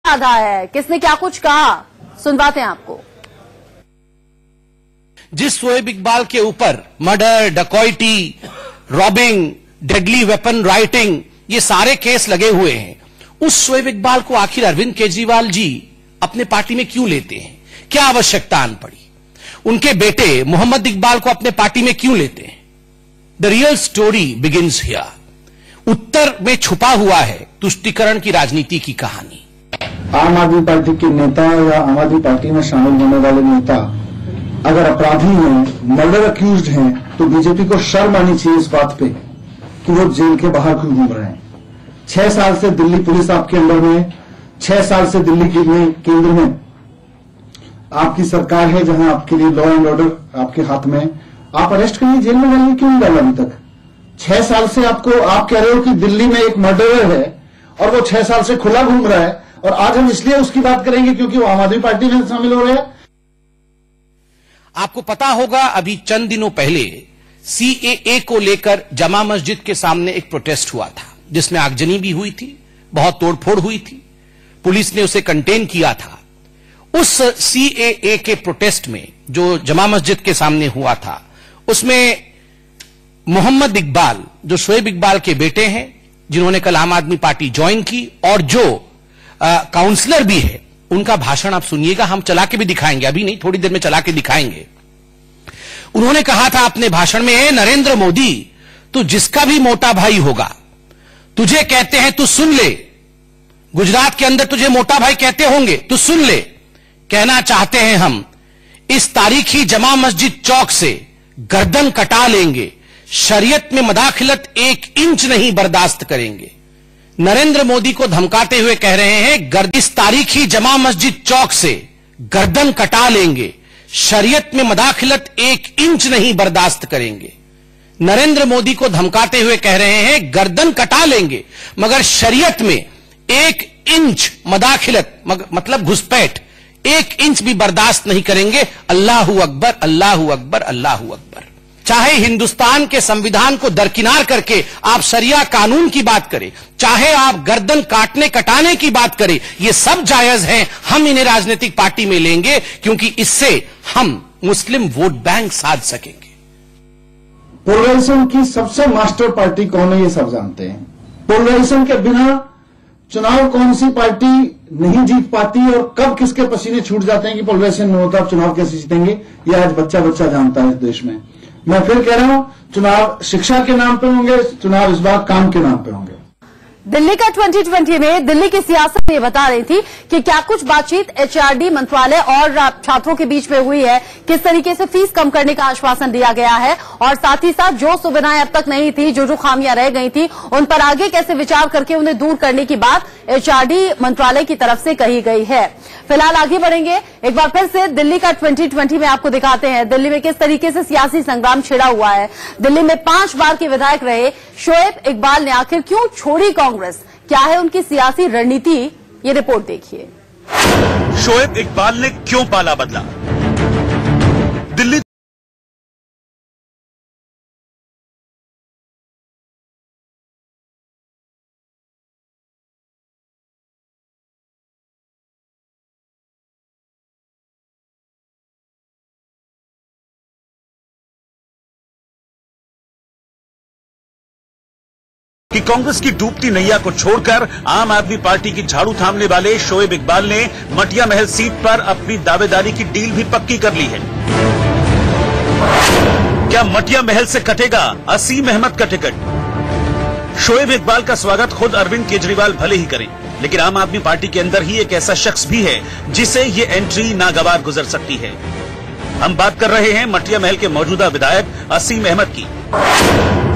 आधा है, किसने क्या कुछ कहा, सुनवाते हैं आपको। जिस शोएब इकबाल के ऊपर मर्डर, डकैती, रॉबिंग, डेडली वेपन राइटिंग, ये सारे केस लगे हुए हैं, उस शोएब इकबाल को आखिर अरविंद केजरीवाल जी अपने पार्टी में क्यों लेते हैं? क्या आवश्यकता आन पड़ी? उनके बेटे मोहम्मद इकबाल को अपने पार्टी में क्यों लेते हैं? The real story begins here. उत्तर में छुपा हुआ है तुष्टीकरण की राजनीति की कहानी। आम आदमी पार्टी के नेता या आम आदमी पार्टी में शामिल होने वाले नेता अगर अपराधी हैं, मर्डर अक्यूज्ड हैं, तो बीजेपी को शर्म आनी चाहिए इस बात पे कि वो जेल के बाहर क्यों घूम रहे हैं। 6 साल से दिल्ली पुलिस आपके अंडर में है, 6 साल से दिल्ली केंद्र में आपकी सरकार है, जहां आपके लिए लॉ एंड ऑर्डर आपके हाथ में। आप अरेस्ट करिए, जेल में डालिए, क्यों नहीं डाला अभी तक? 6 साल से आप कह रहे हो कि दिल्ली में एक मर्डरर है और वो 6 साल से खुला घूम रहा है, और आज हम इसलिए उसकी बात करेंगे क्योंकि वो आम आदमी पार्टी में शामिल हो रहे हैं। आपको पता होगा अभी चंद दिनों पहले सीएए को लेकर जमा मस्जिद के सामने एक प्रोटेस्ट हुआ था, जिसमें आगजनी भी हुई थी, बहुत तोड़फोड़ हुई थी, पुलिस ने उसे कंटेन किया था। उस सीएए के प्रोटेस्ट में जो जमा मस्जिद के सामने हुआ था, उसमें मोहम्मद इकबाल, जो शोएब इकबाल के बेटे हैं, जिन्होंने कल आम आदमी पार्टी ज्वाइन की, और जो काउंसलर भी है, उनका भाषण आप सुनिएगा। हम चला के भी दिखाएंगे, अभी नहीं, थोड़ी देर में चला के दिखाएंगे। उन्होंने कहा था अपने भाषण में, नरेंद्र मोदी, तू जिसका भी मोटा भाई होगा, तुझे कहते हैं तू सुन ले। गुजरात के अंदर तुझे मोटा भाई कहते होंगे, तू सुन ले। कहना चाहते हैं हम, इस तारीखी जमा मस्जिद चौक से गर्दन कटा लेंगे, शरीयत में मदाखिलत 1 इंच नहीं बर्दाश्त करेंगे। नरेंद्र मोदी को धमकाते हुए कह रहे हैं, इस तारीखी जमा मस्जिद चौक से गर्दन कटा लेंगे, शरीयत में मदाखिलत 1 इंच नहीं बर्दाश्त करेंगे। नरेंद्र मोदी को धमकाते हुए कह रहे हैं, गर्दन कटा लेंगे मगर शरीयत में 1 इंच मदाखिलत, मतलब घुसपैठ, 1 इंच भी बर्दाश्त नहीं करेंगे। अल्लाहू अकबर, अल्लाहू अकबर, अल्लाहू अकबर। चाहे हिंदुस्तान के संविधान को दरकिनार करके आप शरिया कानून की बात करें, चाहे आप गर्दन काटने कटाने की बात करें, ये सब जायज है। हम इन्हें राजनीतिक पार्टी में लेंगे क्योंकि इससे हम मुस्लिम वोट बैंक साध सकेंगे। पोलराइजेशन की सबसे मास्टर पार्टी कौन है, ये सब जानते हैं। पोलराइजेशन के बिना चुनाव कौन सी पार्टी नहीं जीत पाती और कब किसके पसीने छूट जाते हैं कि पोलराइजेशन नहीं होता, आप चुनाव कैसे जीतेंगे, ये आज बच्चा बच्चा जानता है इस देश में। मैं फिर कह रहा हूं, चुनाव शिक्षा के नाम पे होंगे, चुनाव इस बार काम के नाम पे होंगे। दिल्ली का 2020 में दिल्ली की सियासत ये बता रही थी कि क्या कुछ बातचीत एचआरडी मंत्रालय और छात्रों के बीच में हुई है, किस तरीके से फीस कम करने का आश्वासन दिया गया है, और साथ ही साथ जो सुविधाएं अब तक नहीं थी, जो खामियां रह गई थी, उन पर आगे कैसे विचार करके उन्हें दूर करने की बात एचआरडी मंत्रालय की तरफ से कही गई है। फिलहाल आगे बढ़ेंगे, एक बार फिर से दिल्ली का 2020 में आपको दिखाते हैं दिल्ली में किस तरीके से सियासी संग्राम छिड़ा हुआ है। दिल्ली में 5 बार के विधायक रहे शोएब इकबाल ने आखिर क्यों छोड़ी कांग्रेस, क्या है उनकी सियासी रणनीति, ये रिपोर्ट देखिए। शोएब इकबाल ने क्यों पाला बदला? दिल्ली कि कांग्रेस की डूबती नैया को छोड़कर आम आदमी पार्टी की झाड़ू थामने वाले शोएब इकबाल ने मटिया महल सीट पर अपनी दावेदारी की डील भी पक्की कर ली है। क्या मटिया महल से कटेगा असीम अहमद का टिकट? शोएब इकबाल का स्वागत खुद अरविंद केजरीवाल भले ही करें, लेकिन आम आदमी पार्टी के अंदर ही एक ऐसा शख्स भी है जिसे ये एंट्री नागवार गुजर सकती है। हम बात कर रहे हैं मटिया महल के मौजूदा विधायक असीम अहमद की,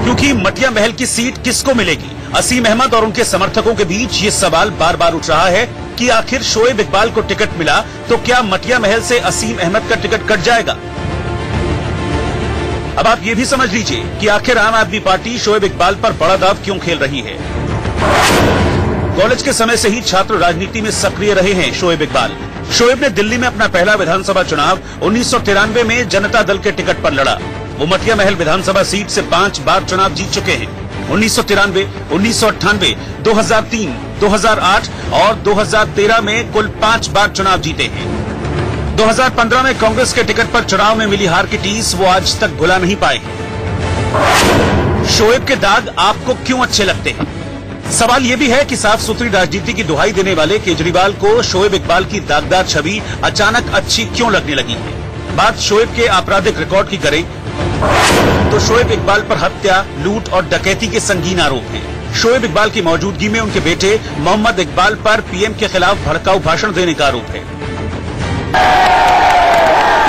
क्योंकि मटिया महल की सीट किसको मिलेगी? असीम अहमद और उनके समर्थकों के बीच ये सवाल बार बार उठ रहा है कि आखिर शोएब इकबाल को टिकट मिला तो क्या मटिया महल से असीम अहमद का टिकट कट जाएगा? अब आप ये भी समझ लीजिए कि आखिर आम आदमी पार्टी शोएब इकबाल पर बड़ा दाव क्यों खेल रही है। कॉलेज के समय से ही छात्र राजनीति में सक्रिय रहे हैं शोएब इकबाल। शोएब ने दिल्ली में अपना पहला विधानसभा चुनाव 1993 में जनता दल के टिकट पर लड़ा। वो मटिया महल विधानसभा सीट से 5 बार चुनाव जीत चुके हैं। 1993, 1998, 2003, 2008 और 2013 में कुल 5 बार चुनाव जीते हैं। 2015 में कांग्रेस के टिकट पर चुनाव में मिली हार की टीस वो आज तक भुला नहीं पाए हैं। शोएब के दाग आपको क्यों अच्छे लगते हैं? सवाल ये भी है कि साफ सुथरी राजनीति की दुहाई देने वाले केजरीवाल को शोएब इकबाल की दागदार छवि अचानक अच्छी क्यों लगने लगी है? बात शोएब के आपराधिक रिकॉर्ड की करें तो शोएब इकबाल पर हत्या, लूट और डकैती के संगीन आरोप हैं। शोएब इकबाल की मौजूदगी में उनके बेटे मोहम्मद इकबाल पर पीएम के खिलाफ भड़काऊ भाषण देने का आरोप है।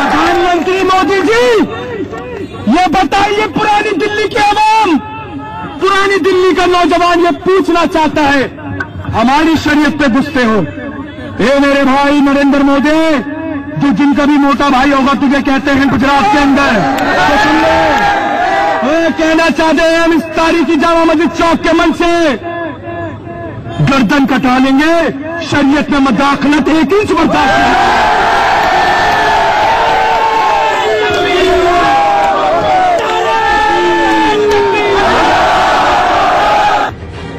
प्रधानमंत्री मोदी जी, ये बताइए पुरानी दिल्ली के अवाम, पुरानी दिल्ली का नौजवान ये पूछना चाहता है, हमारी शरीयत पे गुस्से हो। ए मेरे भाई नरेंद्र मोदी, जो जिनका भी मोटा भाई होगा तुझे कहते हैं गुजरात के अंदर, तो सुन ले, कहना चाहते हैं हम इस तारीखी जामा मस्जिद चौक के मन से गर्दन कटा लेंगे। शरीयत में मदाखलत 1 इंच बर्दाश्त नहीं।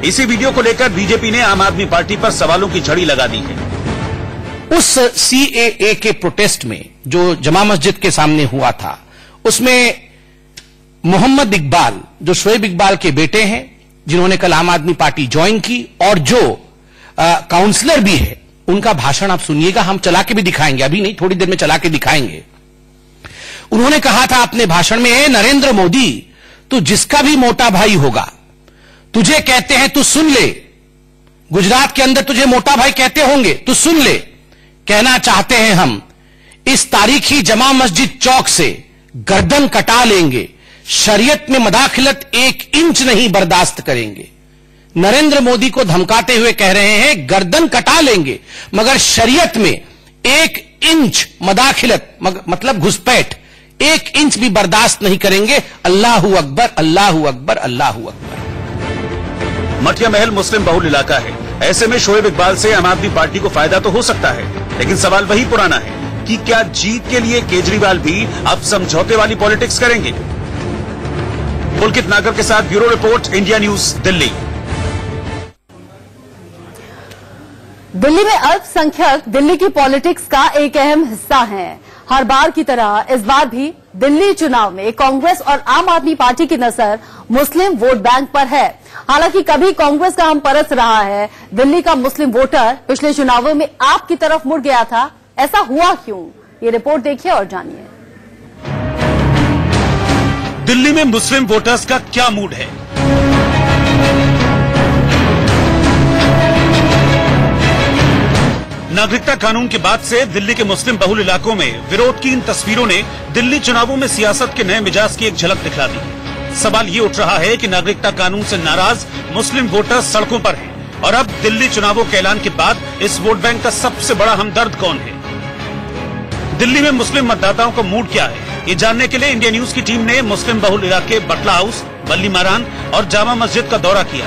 इसी वीडियो को लेकर बीजेपी ने आम आदमी पार्टी पर सवालों की झड़ी लगा दी है। उस सीएए के प्रोटेस्ट में जो जमा मस्जिद के सामने हुआ था, उसमें मोहम्मद इकबाल, जो शोएब इकबाल के बेटे हैं, जिन्होंने कल आम आदमी पार्टी ज्वाइन की और जो काउंसलर भी है, उनका भाषण आप सुनिएगा। हम चला के भी दिखाएंगे, अभी नहीं, थोड़ी देर में चला के दिखाएंगे। उन्होंने कहा था अपने भाषण में, नरेंद्र मोदी, तू जिसका भी मोटा भाई होगा, तुझे कहते हैं तू सुन ले। गुजरात के अंदर तुझे मोटा भाई कहते होंगे, तू सुन ले। कहना चाहते हैं हम इस तारीखी जमा मस्जिद चौक से गर्दन कटा लेंगे। शरीयत में मदाखलत 1 इंच नहीं बर्दाश्त करेंगे। नरेंद्र मोदी को धमकाते हुए कह रहे हैं गर्दन कटा लेंगे, मगर शरीयत में 1 इंच मदाखलत मतलब घुसपैठ 1 इंच भी बर्दाश्त नहीं करेंगे। अल्लाहू अकबर, अल्लाहू अकबर, अल्लाहू अकबर। मटिया महल मुस्लिम बहुल इलाका है। ऐसे में शोएब इकबाल से आम आदमी पार्टी को फायदा तो हो सकता है, लेकिन सवाल वही पुराना है कि क्या जीत के लिए केजरीवाल भी अब समझौते वाली पॉलिटिक्स करेंगे? पुलकित नागर के साथ bureau report, India news, Delhi. Delhi में अल्पसंख्यक दिल्ली की पॉलिटिक्स का एक अहम हिस्सा हैं। हर बार की तरह इस बार भी दिल्ली चुनाव में कांग्रेस और आम आदमी पार्टी की नजर मुस्लिम वोट बैंक पर है। हालांकि कभी कांग्रेस का हम परस रहा है, दिल्ली का मुस्लिम वोटर पिछले चुनावों में आपकी तरफ मुड़ गया था। ऐसा हुआ क्यों? ये रिपोर्ट देखिए और जानिए। दिल्ली में मुस्लिम वोटर्स का क्या मूड है? नागरिकता कानून के बाद से दिल्ली के मुस्लिम बहुल इलाकों में विरोध की इन तस्वीरों ने दिल्ली चुनावों में सियासत के नए मिजाज की एक झलक दिखला दी। सवाल ये उठ रहा है कि नागरिकता कानून से नाराज मुस्लिम वोटर्स सड़कों पर हैं, और अब दिल्ली चुनावों के ऐलान के बाद इस वोट बैंक का सबसे बड़ा हमदर्द कौन है? दिल्ली में मुस्लिम मतदाताओं का मूड क्या है, ये जानने के लिए इंडिया न्यूज की टीम ने मुस्लिम बहुल इलाके बटला हाउस, बल्ली मारान और जामा मस्जिद का दौरा किया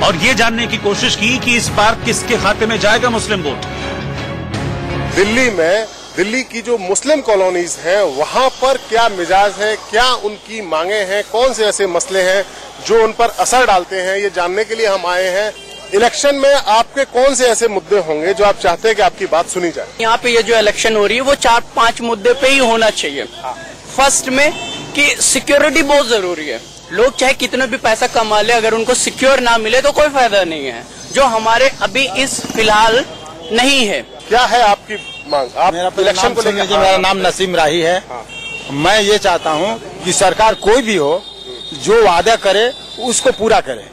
और ये जानने की कोशिश की कि इस बार किसके खाते में जाएगा मुस्लिम वोट। दिल्ली की जो मुस्लिम कॉलोनीज हैं वहां पर क्या मिजाज है, क्या उनकी मांगे हैं, कौन से ऐसे मसले हैं जो उन पर असर डालते हैं, ये जानने के लिए हम आए हैं। इलेक्शन में आपके कौन से ऐसे मुद्दे होंगे जो आप चाहते हैं कि आपकी बात सुनी जाए? यहाँ पे ये जो इलेक्शन हो रही है वो 4-5 मुद्दे पे ही होना चाहिए। फर्स्ट में कि सिक्योरिटी बहुत जरूरी है। लोग चाहे कितना भी पैसा कमा ले, अगर उनको सिक्योर ना मिले तो कोई फायदा नहीं है, जो हमारे अभी इस फिलहाल नहीं है। क्या है आपकी मांग? आप इलेक्शन को लेकर? मेरा नाम नसीम राही है। मैं ये चाहता हूँ कि सरकार कोई भी हो जो वादा करे उसको पूरा करे।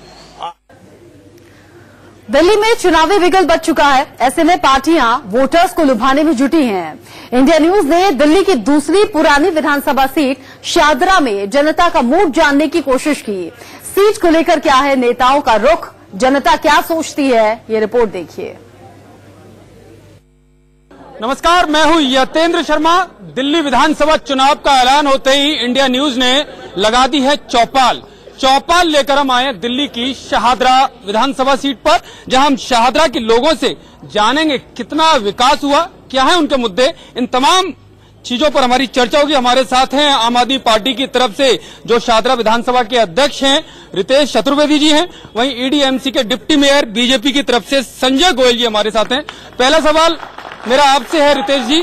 दिल्ली में चुनावी बिगल बच चुका है। ऐसे में पार्टियां वोटर्स को लुभाने में जुटी हैं। इंडिया न्यूज ने दिल्ली की दूसरी पुरानी विधानसभा सीट शादरा में जनता का मूड जानने की कोशिश की। सीट को लेकर क्या है नेताओं का रुख, जनता क्या सोचती है, ये रिपोर्ट देखिए। नमस्कार, मैं हूं यतेंद्र शर्मा। दिल्ली विधानसभा चुनाव का ऐलान होते ही इंडिया न्यूज ने लगा दी है चौपाल लेकर हम आए हैं दिल्ली की शाहदरा विधानसभा सीट पर, जहां हम शाहदरा के लोगों से जानेंगे कितना विकास हुआ, क्या है उनके मुद्दे। इन तमाम चीजों पर हमारी चर्चा होगी। हमारे साथ हैं आम आदमी पार्टी की तरफ से जो शाहदरा विधानसभा के अध्यक्ष हैं रितेश चतुर्वेदी जी हैं, वहीं ईडीएमसी के डिप्टी मेयर बीजेपी की तरफ से संजय गोयल जी हमारे साथ हैं। पहला सवाल मेरा आपसे है रितेश जी,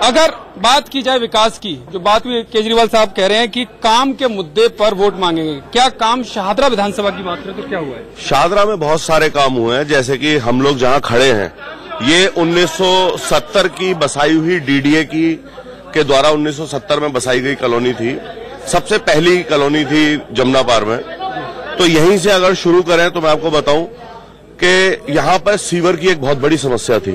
अगर बात की जाए विकास की, जो बात हुई केजरीवाल साहब कह रहे हैं कि काम के मुद्दे पर वोट मांगेंगे, क्या काम शाहदरा विधानसभा की बात करें तो क्या हुआ है? शाहदरा में बहुत सारे काम हुए हैं, जैसे कि हम लोग जहां खड़े हैं ये 1970 की बसाई हुई डीडीए के द्वारा 1970 में बसाई गई कॉलोनी थी, सबसे पहली कॉलोनी थी जमुना पार में। तो यहीं से अगर शुरू करें तो मैं आपको बताऊं कि यहां पर सीवर की एक बहुत बड़ी समस्या थी।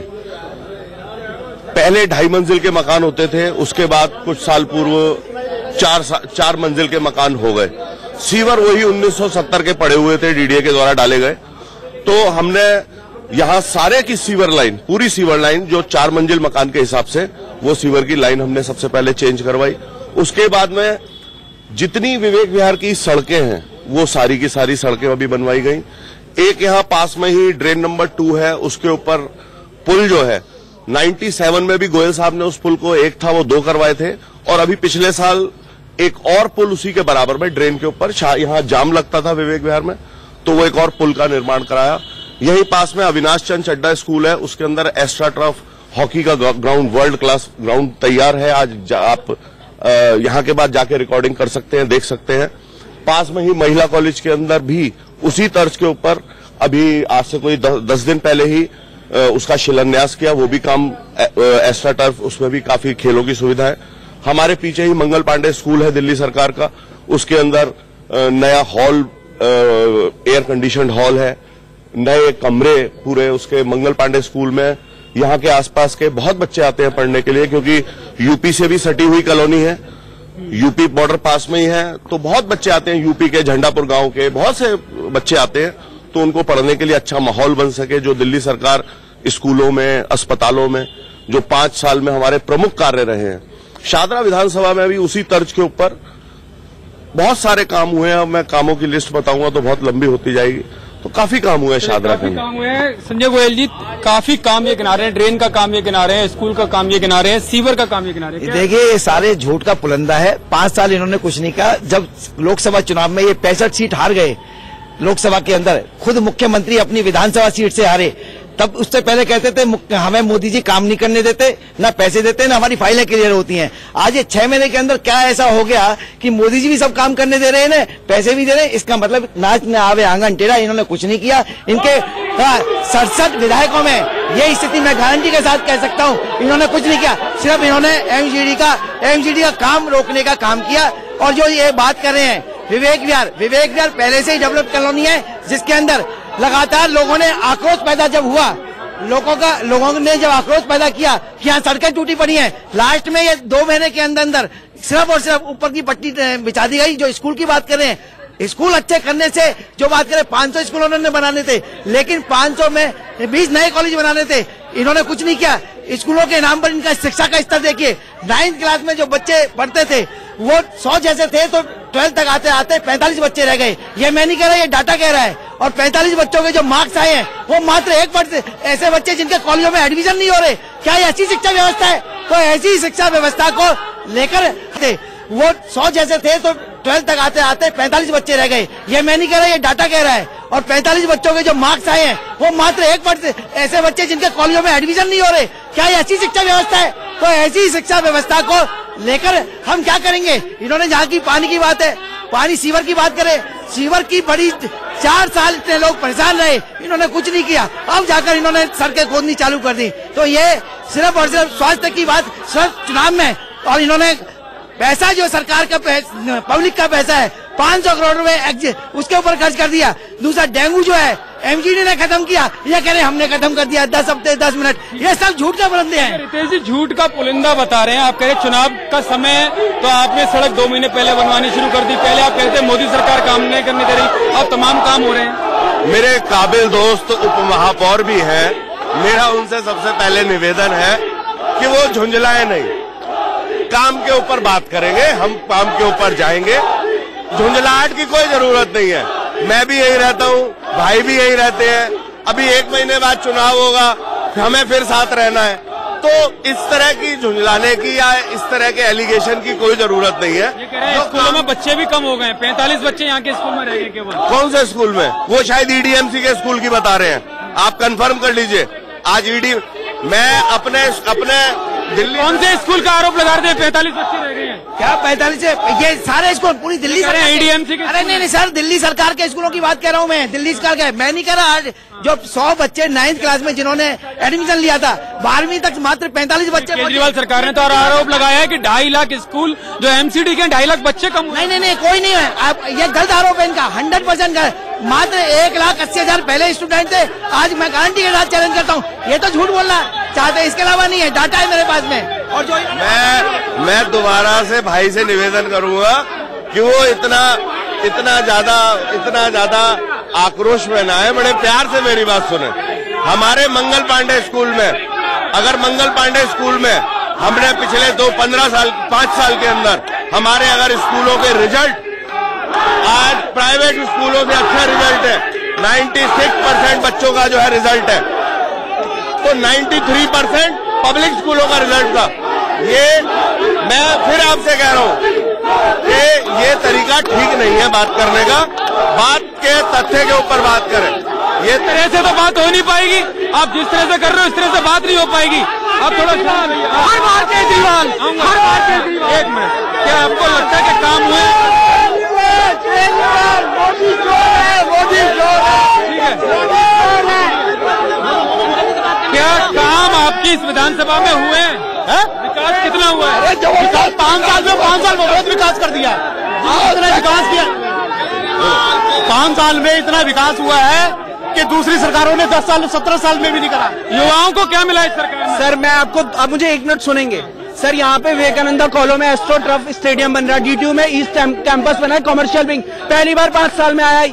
पहले 2.5 मंजिल के मकान होते थे, उसके बाद कुछ साल पूर्व 4 मंजिल के मकान हो गए। सीवर वही 1970 के पड़े हुए थे, डीडीए के द्वारा डाले गए। तो हमने यहां सारे की सीवर लाइन, पूरी सीवर लाइन जो 4 मंजिल मकान के हिसाब से, वो सीवर की लाइन हमने सबसे पहले चेंज करवाई। उसके बाद में जितनी विवेक विहार की सड़कें हैं वो सारी की सारी सड़कें अभी बनवाई गई। एक यहां पास में ही ड्रेन नंबर 2 है, उसके ऊपर पुल जो है 97 में भी गोयल साहब ने उस पुल को, एक था वो 2 करवाए थे, और अभी पिछले साल एक और पुल उसी के बराबर में ड्रेन के ऊपर, यहां जाम लगता था विवेक विहार में, तो वो एक और पुल का निर्माण कराया। यहीं पास में अविनाश चंद चड्डा स्कूल है, उसके अंदर एस्ट्रा टर्फ हॉकी का ग्राउंड, वर्ल्ड क्लास ग्राउंड तैयार है। आज आप यहां के बाद जाके रिकॉर्डिंग कर सकते हैं, देख सकते हैं। पास में ही महिला कॉलेज के अंदर भी उसी तर्ज के ऊपर अभी आज से कोई 10 दिन पहले ही उसका शिलान्यास किया, वो भी काम एस्ट्रा टर्फ, उसमें भी काफी खेलों की सुविधा है। हमारे पीछे ही मंगल पांडे स्कूल है दिल्ली सरकार का, उसके अंदर नया हॉल, एयर कंडीशनड हॉल है, नए कमरे पूरे उसके मंगल पांडे स्कूल में। यहाँ के आसपास के बहुत बच्चे आते हैं पढ़ने के लिए, क्योंकि यूपी से भी सटी हुई कॉलोनी है, यूपी बॉर्डर पास में ही है, तो बहुत बच्चे आते हैं यूपी के, झंडापुर गांव के बहुत से बच्चे आते हैं। तो उनको पढ़ने के लिए अच्छा माहौल बन सके, जो दिल्ली सरकार स्कूलों में, अस्पतालों में जो 5 साल में हमारे प्रमुख कार्य रहे हैं, शाहदरा विधानसभा में भी उसी तर्ज के ऊपर बहुत सारे काम हुए हैं। अब मैं कामों की लिस्ट बताऊंगा तो बहुत लंबी होती जाएगी, तो काफी काम हुए हैं शाहदरा के। काम हुए हैं संजय गोयल जी, काफी काम ये गिना रहे हैं, ड्रेन का काम ये गिना रहे हैं, स्कूल का काम ये गिना रहे हैं, सीवर का काम ये गिना रहे हैं। देखिए ये सारे झूठ का पुलंदा है। 5 साल इन्होंने कुछ नहीं कहा। जब लोकसभा चुनाव में ये 65 सीट हार गए लोकसभा के अंदर, खुद मुख्यमंत्री अपनी विधानसभा सीट से हारे, तब उससे पहले कहते थे हमें मोदी जी काम नहीं करने देते, ना पैसे देते, ना हमारी फाइलें क्लियर होती हैं। आज ये 6 महीने के अंदर क्या ऐसा हो गया कि मोदी जी भी सब काम करने दे रहे हैं, पैसे भी दे रहे हैं। इसका मतलब नाच न आवे आंगन टेढ़ा, इन्होंने कुछ नहीं किया। इनके 67 विधायकों में ये स्थिति मैं गारंटी के साथ कह सकता हूँ, इन्होंने कुछ नहीं किया। सिर्फ इन्होंने एमजीडी का काम रोकने का काम किया। और जो ये बात कर रहे हैं विवेक विहार पहले से ही डेवलप कॉलोनी है, जिसके अंदर लगातार लोगों ने आक्रोश पैदा जब हुआ, लोगों ने जब आक्रोश पैदा किया कि यहाँ सड़कें टूटी पड़ी हैं, लास्ट में ये 2 महीने के अंदर सिर्फ और सिर्फ ऊपर की पट्टी बिछा दी गई। जो स्कूल की बात कर रहे हैं, स्कूल अच्छे करने से जो बात करें, 500 स्कूल उन्होंने बनाने थे, लेकिन 500 में 20 नए कॉलेज बनाने थे, इन्होंने कुछ नहीं किया। स्कूलों के नाम पर इनका शिक्षा का स्तर देखिए, 9th क्लास में जो बच्चे पढ़ते थे वो 100 जैसे थे, तो 12th तक आते आते 45 बच्चे रह गए। ये मैं नहीं कह रहा, ये डाटा कह रहा है। और 45 बच्चों के जो मार्क्स आए हैं वो मात्र 1% ऐसे बच्चे जिनके कॉलेजों में एडमिशन नहीं हो रहे। क्या ये ऐसी शिक्षा व्यवस्था है? तो ऐसी शिक्षा व्यवस्था को लेकर वो 100 जैसे थे, तो 12th तक आते आते 45 बच्चे रह गए। ये मैं नहीं कह रहा, ये डाटा कह रहा है। और 45 बच्चों के जो मार्क्स आए हैं वो मात्र 1% ऐसे बच्चे जिनके कॉलेजों में एडमिशन नहीं हो रहे। क्या ये ऐसी शिक्षा व्यवस्था है? तो ऐसी शिक्षा व्यवस्था को लेकर हम क्या करेंगे? इन्होंने जहाँ की पानी की बात है, पानी सीवर की बात करें, सीवर की बड़ी 4 साल इतने लोग परेशान रहे, इन्होंने कुछ नहीं किया। अब जाकर इन्होंने सड़कें खोदनी चालू कर दी। तो ये सिर्फ और सिर्फ स्वास्थ्य की बात सिर्फ चुनाव में, और इन्होंने पैसा जो सरकार का पब्लिक का पैसा है 500 करोड़ रुपए उसके ऊपर खर्च कर दिया। दूसरा डेंगू जो है एमजीडी ने खत्म किया, ये कह रहे हमने खत्म कर दिया 10 हफ्ते 10 मिनट। ये सब झूठ का बुलंदे हैं। रितेश जी झूठ का पुलिंदा बता रहे हैं। आप कह रहे चुनाव का समय है तो आपने सड़क 2 महीने पहले बनवानी शुरू कर दी। पहले आप कहते मोदी सरकार काम नहीं करने दे रही, अब तमाम काम हो रहे हैं। मेरे काबिल दोस्त उप महापौर भी हैं, मेरा उनसे सबसे पहले निवेदन है कि वो झुंझलाए नहीं, काम के ऊपर बात करेंगे, हम काम के ऊपर जाएंगे। झुंझलाहट की कोई जरूरत नहीं है। मैं भी यही रहता हूँ, भाई भी यही रहते हैं। अभी 1 महीने बाद चुनाव होगा, हमें फिर साथ रहना है, तो तो इस तरह की झुंझलाने की या इस तरह के एलिगेशन की कोई जरूरत नहीं है। स्कूलों में बच्चे भी कम हो गए, 45 बच्चे यहाँ के स्कूल में रह गए केवल। कौन से स्कूल में? वो शायद ईडीएमसी के स्कूल की बता रहे हैं, आप कंफर्म कर लीजिए। आज मैं अपने दिल्ली कौन से स्कूल का आरोप लगा रहे थे 45 बच्चे रह गए हैं? क्या 45? ये सारे स्कूल पूरी दिल्ली ईडीएमसी के? अरे नहीं सर, दिल्ली सरकार के स्कूलों की बात कर रहा हूँ मैं, दिल्ली सरकार का। मैं नहीं कह रहा। आज जो 100 बच्चे 9th क्लास में जिन्होंने एडमिशन लिया था, 12वीं तक मात्र 45 बच्चे। केजरीवाल सरकार ने तो आरोप लगाया है कि 2.5 लाख स्कूल जो एमसीडी के 2.5 लाख बच्चे कम। नहीं, कोई नहीं है। आप ये गलत आरोप है इनका, 100% का। मात्र 1,80,000 पहले स्टूडेंट थे, आज मैं गारंटी के साथ चैलेंज करता हूँ, ये तो झूठ बोलना चाहते, इसके अलावा नहीं है, डाटा है मेरे पास में। और जो मैं दोबारा से भाई से निवेदन करूंगा कि वो इतना ज्यादा आक्रोश में ना है, बड़े प्यार से मेरी बात सुने। हमारे मंगल पांडे स्कूल में, अगर मंगल पांडे स्कूल में हमने पिछले 5 साल के अंदर हमारे अगर स्कूलों के रिजल्ट, आज प्राइवेट स्कूलों से अच्छा रिजल्ट है, 96% बच्चों का जो है रिजल्ट है, तो 93% पब्लिक स्कूलों का रिजल्ट था। ये मैं फिर आपसे कह रहा हूँ कि ये तरीका ठीक नहीं है बात करने का, बात के तथ्य के ऊपर बात करें। ये तरह से तो बात हो नहीं पाएगी, आप जिस तरह से कर रहे हो इस तरह से बात नहीं हो पाएगी। आप थोड़ा हर बार केजरीवाल, एक मिनट, क्या आपको लगता है कि काम हुए? क्या काम आपकी इस विधानसभा में हुए हैं? विकास कितना हुआ है? विकास 5 साल में बहुत विकास कर दिया। इतना विकास किया, 5 साल में इतना विकास हुआ है कि दूसरी सरकारों ने 10 साल 17 साल में भी नहीं करा। युवाओं को क्या मिला इस सरकार में? सर मैं आपको, आप मुझे 1 मिनट सुनेंगे सर। यहाँ पे विवेकानंदा कॉलोनी में एस्ट्रो टर्फ स्टेडियम बन रहा है, DTU में ईस्ट कैंपस बना है, कॉमर्शियल विंग पहली बार 5 साल में आया।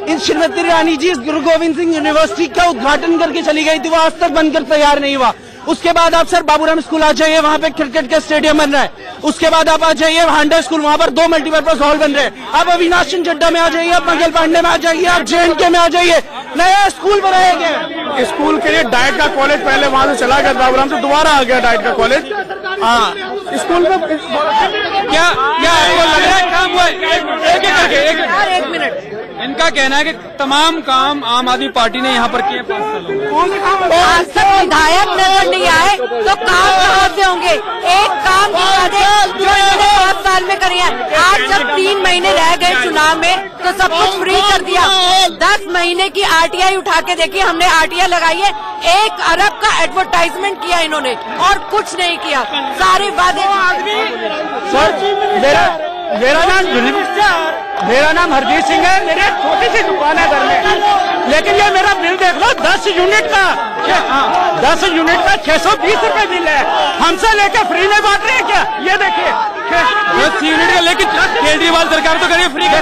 इन श्रीमती रानी जी गुरु गोविंद सिंह यूनिवर्सिटी का उद्घाटन करके चली गई थी, वो आज तक बनकर तैयार नहीं हुआ। उसके बाद आप सर बाबूराम स्कूल आ जाइए, वहाँ पे क्रिकेट का स्टेडियम बन रहा है। उसके बाद आप आ जाइए हांडा स्कूल, वहाँ पर 2 मल्टीपर्पज हॉल बन रहे हैं। आप अविनाश चंद्र चड्डा में आ जाइए, आप मंगल पांडे में आ जाइए, आप JNK में आ जाइए, नया स्कूल बनाया गया। स्कूल के लिए डाइट का कॉलेज पहले वहाँ से चला गया बाबूराम से, दोबारा आ गया डाइट का कॉलेज। हाँ, स्कूल में क्या आपको लग रहा है काम हुआ? एक मिनट। इनका कहना है कि तमाम काम आम आदमी पार्टी ने यहाँ पर किए 5 सालों में। आज तक विधायक नजर नहीं आए तो काम कहाँ से होंगे? एक काम दिखा दे जो इन्होंने 5 साल में करे हैं। आज जब 3 महीने रह गए चुनाव में तो सब कुछ फ्री कर दिया। 10 महीने की RTI उठा के देखिए, हमने RTI लगाई है, 1 अरब का एडवर्टाइजमेंट किया इन्होंने और कुछ नहीं किया, सारे वादे। सर मेरा नाम हरजीत सिंह है, मेरी एक छोटी सी दुकान है घर में, लेकिन ये मेरा बिल देख लो 10 यूनिट का 620 रुपए बिल है। हमसे लेकर फ्री में बांट रहे हैं क्या? ये देखिए 10 यूनिट का, लेकिन केजरीवाल सरकार तो करिए फ्री का।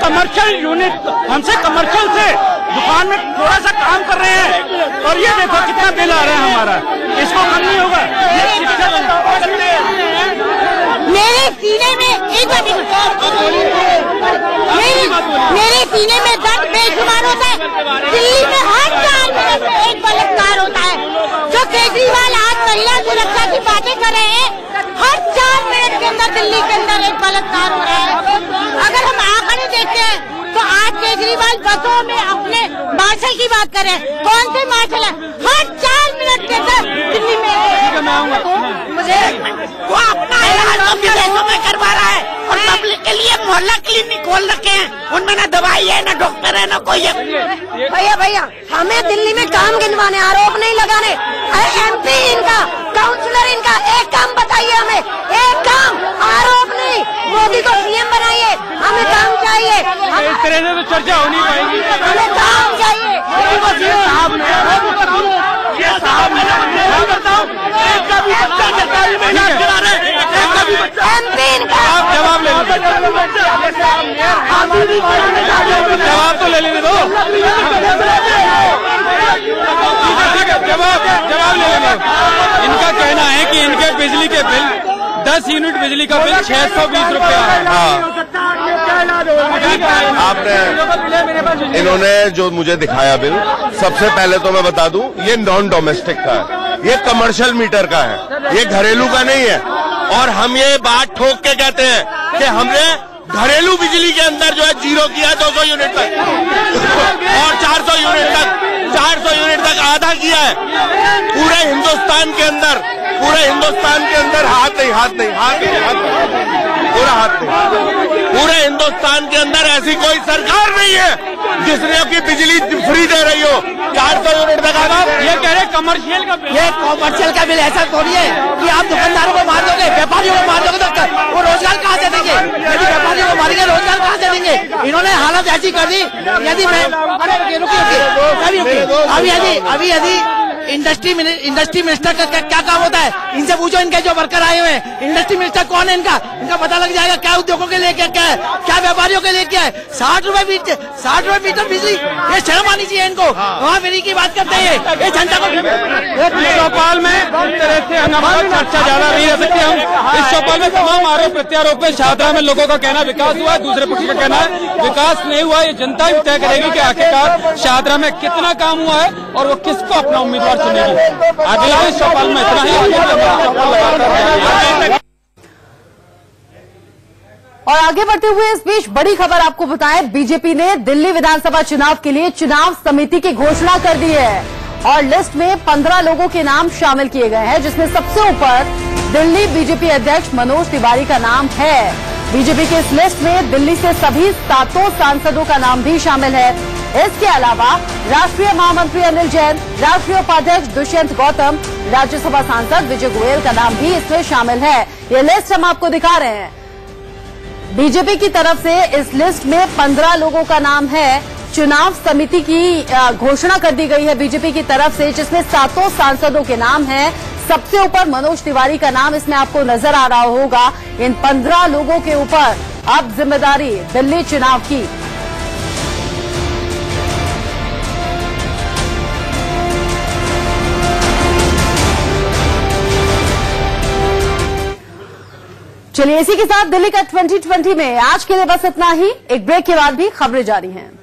कमर्शियल यूनिट, हमसे कमर्शियल से दुकान में थोड़ा सा काम कर रहे हैं और ये देखो कितना बिल आ रहा है हमारा, इसको कम नहीं होगा। मेरे सीने में मेरे सीने में दर्द बेशुमार होता है। दिल्ली में हर 4 मिनट में एक बलात्कार होता है। जो केजरीवाल आज महिला सुरक्षा की बातें कर रहे हैं, हर 4 मिनट के अंदर दिल्ली के अंदर एक बलात्कार हो रहा है। अगर हम आंकड़े देखते हैं तो आज केजरीवाल बसों में अपने मार्शल की बात कर रहे हैं। कौन से मार्शल है? हर 4 मिनट के अंदर दिल्ली में मुझे वो अपना इलाज विदेशों में करवा रहा है और पब्लिक के लिए मोहल्ला क्लिनिक खोल रखे हैं, उनमें ना दवाई है ना डॉक्टर है ना कोई है। भैया हमें दिल्ली में काम गिनवाने, आरोप नहीं लगाने। MP इनका, काउंसलर इनका, एक काम बताइए हमें, एक काम, आरोप नहीं। मोदी को CM बनाइए, हमें काम चाहिए। इस तरह से तो चर्चा हो नहीं पाएगी, हमें काम चाहिए। आप जवाब ले लीजिए, जवाब तो ले लेने दो। जवाब ले लेंगे। इनका कहना है कि इनके बिजली के बिल 10 यूनिट बिजली का बिल 620 रुपया है। आपने इन्होंने जो मुझे दिखाया बिल, सबसे पहले तो मैं बता दूं ये नॉन डोमेस्टिक का है, ये कमर्शियल मीटर का है, ये घरेलू का नहीं है। और हम ये बात ठोक के कहते हैं कि हमने घरेलू बिजली के अंदर जो है जीरो किया 200 यूनिट तक और 400 यूनिट तक आधा किया है। पूरे हिंदुस्तान के अंदर पूरे हिंदुस्तान के अंदर ऐसी कोई सरकार नहीं है जिसने की बिजली फ्री दे रही हो 400 यूनिट तक आधा। ये कह रहे कमर्शियल का बिल, ये कमर्शियल का बिल ऐसा थोड़ी है कि आप दुकानदारों को मार दोगे, व्यापारियों को मार दोगे तो वो रोजगार कहाँ से देंगे? यदि व्यापारियों को मारेंगे रोजगार कहाँ से देंगे? इन्होंने हालत ऐसी कर दी। यदि मैं अभी यदि इंडस्ट्री मिनिस्टर का क्या काम होता है? इनसे पूछो, इनके जो वर्कर आए हुए हैं, इंडस्ट्री मिनिस्टर कौन है इनका पता लग जाएगा। क्या उद्योगों के लिए क्या है, क्या व्यापारियों के लिए क्या है। 60 रुपए मीटर बिजली, ये शर्म आनी चाहिए इनको। वहाँ फ्री की बात करते हैं, ये जनता को। चौपाल में हंगामा चर्चा ज्यादा नहीं रह सकती। हम इस चौपाल में तमाम आरोप प्रत्यारोप है। शाहदरा में लोगों का कहना विकास हुआ है, दूसरे पक्ष का कहना है विकास नहीं हुआ। ये जनता ही तय करेगी कि आखिरकार शाहदरा में कितना काम हुआ है और वो किसको अपना उम्मीदवार चुनेगी। आगे इस चौपाल में इतना ही। और आगे बढ़ते हुए इस बीच बड़ी खबर आपको बताएं, बीजेपी ने दिल्ली विधानसभा चुनाव के लिए चुनाव समिति की घोषणा कर दी है और लिस्ट में 15 लोगों के नाम शामिल किए गए हैं, जिसमें सबसे ऊपर दिल्ली बीजेपी अध्यक्ष मनोज तिवारी का नाम है। बीजेपी की इस लिस्ट में दिल्ली से सभी 7 सांसदों का नाम भी शामिल है। इसके अलावा राष्ट्रीय महामंत्री अनिल जैन, राष्ट्रीय उपाध्यक्ष दुष्यंत गौतम, राज्यसभा सांसद विजय गोयल का नाम भी इसमें शामिल है। ये लिस्ट हम आपको दिखा रहे हैं। बीजेपी की तरफ से इस लिस्ट में 15 लोगों का नाम है। चुनाव समिति की घोषणा कर दी गई है बीजेपी की तरफ से, जिसमें 7 सांसदों के नाम हैं। सबसे ऊपर मनोज तिवारी का नाम इसमें आपको नजर आ रहा होगा। इन 15 लोगों के ऊपर अब जिम्मेदारी दिल्ली चुनाव की। चलिए, इसी के साथ दिल्ली का 2020 में आज के लिए बस इतना ही। एक ब्रेक के बाद भी खबरें जारी हैं।